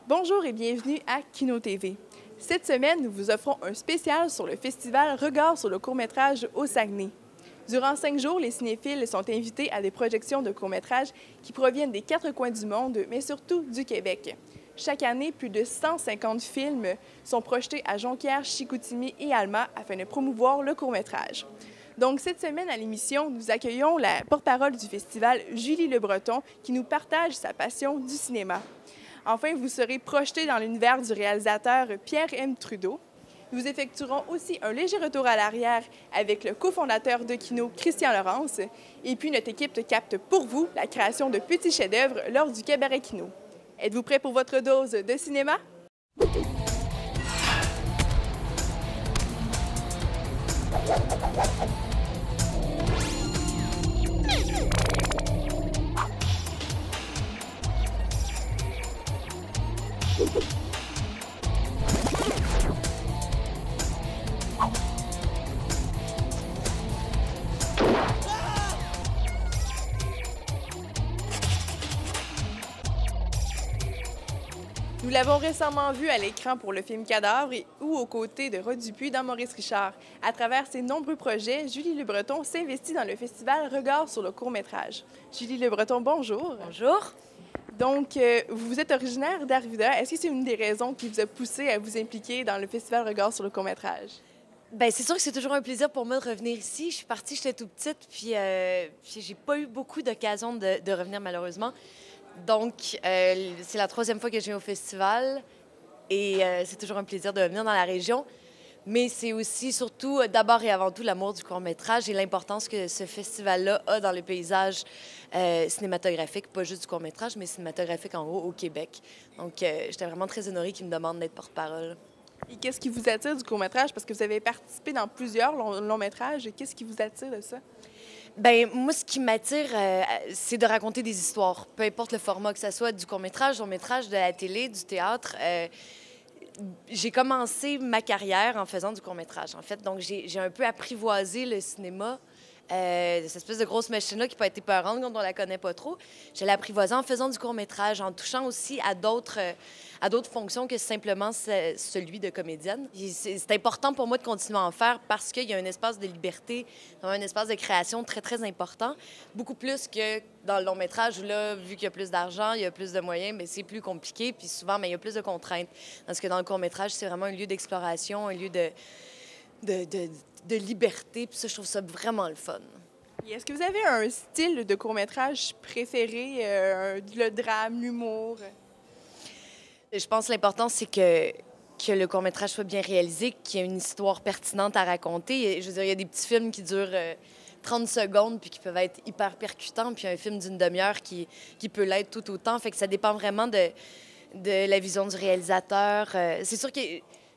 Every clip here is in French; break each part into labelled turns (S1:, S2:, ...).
S1: Bonjour et bienvenue à Kino TV. Cette semaine, nous vous offrons un spécial sur le festival Regard sur le court-métrage au Saguenay. Durant 5 jours, les cinéphiles sont invités à des projections de courts-métrages qui proviennent des 4 coins du monde, mais surtout du Québec. Chaque année, plus de 150 films sont projetés à Jonquière, Chicoutimi et Alma afin de promouvoir le court-métrage. Donc, cette semaine à l'émission, nous accueillons la porte-parole du festival, Julie Le Breton, qui nous partage sa passion du cinéma. Enfin, vous serez projeté dans l'univers du réalisateur Pierre M. Trudeau. Nous effectuerons aussi un léger retour à l'arrière avec le cofondateur de Kino, Christian Laurence. Et puis, notre équipe capte pour vous la création de petits chefs-d'œuvre lors du Cabaret Kino. Êtes-vous prêts pour votre dose de cinéma? Nous l'avons récemment vu à l'écran pour le film Cadavre ou aux côtés de Rod Dupuis dans Maurice Richard. À travers ses nombreux projets, Julie Le Breton s'investit dans le festival Regard sur le court-métrage. Julie Le Breton, bonjour.
S2: Bonjour.
S1: Donc, vous êtes originaire d'Arvida. Est-ce que c'est une des raisons qui vous a poussé à vous impliquer dans le festival Regard sur le court-métrage?
S2: Bien, c'est sûr que c'est toujours un plaisir pour moi de revenir ici. Je suis partie, j'étais toute petite, puis j'ai pas eu beaucoup d'occasions de revenir malheureusement. Donc, c'est la 3e fois que je viens au festival et c'est toujours un plaisir de venir dans la région. Mais c'est aussi, surtout, d'abord et avant tout, l'amour du court-métrage et l'importance que ce festival-là a dans le paysage cinématographique, pas juste du court-métrage, mais cinématographique en gros au Québec. Donc, j'étais vraiment très honorée qu'il me demande d'être porte-parole.
S1: Et qu'est-ce qui vous attire du court-métrage? Parce que vous avez participé dans plusieurs longs-métrages. Qu'est-ce qui vous attire de ça?
S2: Bien, moi, ce qui m'attire, c'est de raconter des histoires, peu importe le format, que ce soit du court-métrage, long-métrage, de la télé, du théâtre. J'ai commencé ma carrière en faisant du court-métrage, en fait. Donc, j'ai un peu apprivoisé le cinéma, cette espèce de grosse machine-là qui peut être épeurante quand on la connaît pas trop. Je l'ai apprivoisé en faisant du court-métrage, en touchant aussi à d'autres fonctions que simplement celui de comédienne. C'est important pour moi de continuer à en faire parce qu'il y a un espace de liberté, un espace de création très, très important, beaucoup plus que dans le long-métrage où, là, vu qu'il y a plus d'argent, il y a plus de moyens, mais c'est plus compliqué, puis souvent, mais il y a plus de contraintes. Parce que dans le court-métrage, c'est vraiment un lieu d'exploration, un lieu de liberté, puis ça, je trouve ça vraiment le fun.
S1: Est-ce que vous avez un style de court-métrage préféré, le drame, l'humour?
S2: Je pense que l'important, c'est que le court-métrage soit bien réalisé, qu'il y ait une histoire pertinente à raconter. Je veux dire, il y a des petits films qui durent 30 secondes puis qui peuvent être hyper percutants, puis un film d'une demi-heure qui peut l'être tout autant. Fait que ça dépend vraiment de la vision du réalisateur. C'est sûr que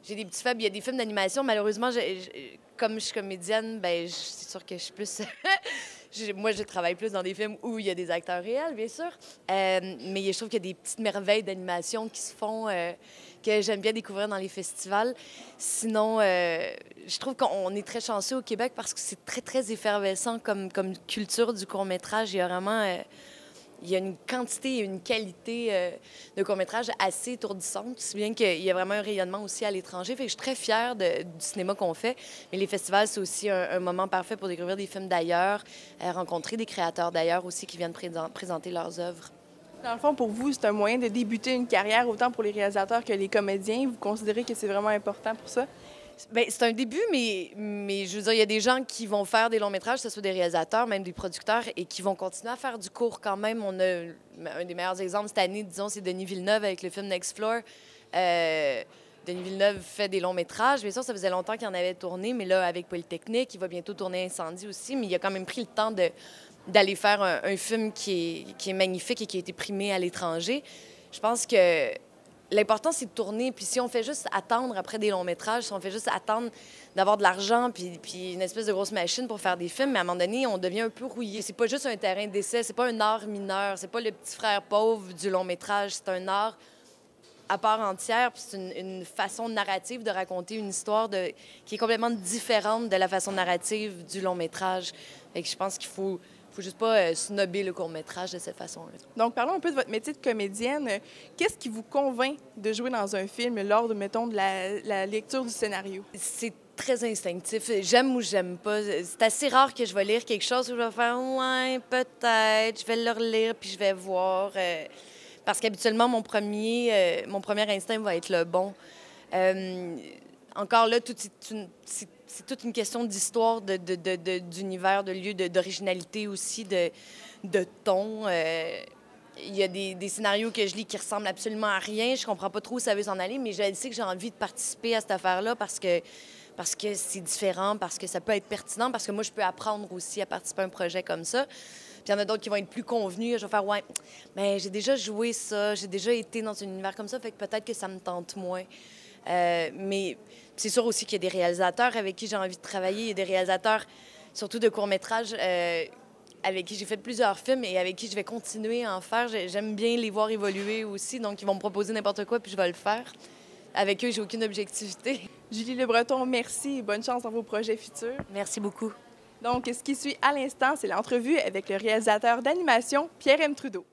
S2: j'ai des petits faibles. Il y a des films d'animation. Malheureusement, comme je suis comédienne, ben c'est sûr que je suis plus... Moi, je travaille plus dans des films où il y a des acteurs réels, bien sûr. Mais je trouve qu'il y a des petites merveilles d'animation qui se font, que j'aime bien découvrir dans les festivals. Sinon, je trouve qu'on est très chanceux au Québec parce que c'est très, très effervescent comme culture du court-métrage. Il y a vraiment... il y a une quantité et une qualité de court-métrage assez étourdissante, si bien qu'il y a vraiment un rayonnement aussi à l'étranger. Fait que je suis très fière du cinéma qu'on fait. Mais les festivals, c'est aussi un moment parfait pour découvrir des films d'ailleurs, rencontrer des créateurs d'ailleurs aussi qui viennent présenter leurs œuvres.
S1: Dans le fond, pour vous, c'est un moyen de débuter une carrière autant pour les réalisateurs que les comédiens. Vous considérez que c'est vraiment important pour ça?
S2: Bien, c'est un début, mais je veux dire, il y a des gens qui vont faire des longs métrages, que ce soit des réalisateurs, même des producteurs, et qui vont continuer à faire du court quand même. On a un des meilleurs exemples cette année, disons, c'est Denis Villeneuve avec le film Next Floor. Denis Villeneuve fait des longs métrages. Bien sûr, ça faisait longtemps qu'il en avait tourné, mais là, avec Polytechnique, il va bientôt tourner Incendie aussi, mais il a quand même pris le temps d'aller faire un film qui est magnifique et qui a été primé à l'étranger. Je pense que l'important, c'est de tourner. Puis si on fait juste attendre après des longs métrages, si on fait juste attendre d'avoir de l'argent puis une espèce de grosse machine pour faire des films, mais à un moment donné, on devient un peu rouillé. C'est pas juste un terrain d'essai, c'est pas un art mineur, c'est pas le petit frère pauvre du long métrage, c'est un art à part entière, puis c'est une façon narrative de raconter une histoire qui est complètement différente de la façon narrative du long métrage. Fait que je pense qu'il faut faut juste pas snobber le court-métrage de cette façon-là.
S1: Donc, parlons un peu de votre métier de comédienne. Qu'est-ce qui vous convainc de jouer dans un film lors de, mettons, de la lecture du scénario?
S2: C'est très instinctif. J'aime ou j'aime pas. C'est assez rare que je vais lire quelque chose où je vais faire « ouais, peut-être, je vais le relire puis je vais voir parce qu'habituellement, mon premier instinct va être le bon. Encore là, c'est toute une question d'histoire, d'univers, de lieu, d'originalité aussi, de ton. Il y a des scénarios que je lis qui ressemblent absolument à rien. Je comprends pas trop où ça veut s'en aller, mais je sais que j'ai envie de participer à cette affaire-là parce que c'est différent, parce que ça peut être pertinent, parce que moi, je peux apprendre aussi à participer à un projet comme ça. Puis il y en a d'autres qui vont être plus convenus. Je vais faire « ouais, mais j'ai déjà joué ça, j'ai déjà été dans un univers comme ça, fait que peut-être que ça me tente moins. » Mais c'est sûr aussi qu'il y a des réalisateurs avec qui j'ai envie de travailler. Il y a des réalisateurs, surtout de courts-métrages, avec qui j'ai fait plusieurs films et avec qui je vais continuer à en faire. J'aime bien les voir évoluer aussi, donc ils vont me proposer n'importe quoi, puis je vais le faire. Avec eux, j'ai aucune objectivité.
S1: Julie Le Breton, merci et bonne chance dans vos projets futurs.
S2: Merci beaucoup.
S1: Donc, ce qui suit à l'instant, c'est l'entrevue avec le réalisateur d'animation Pierre M. Trudeau.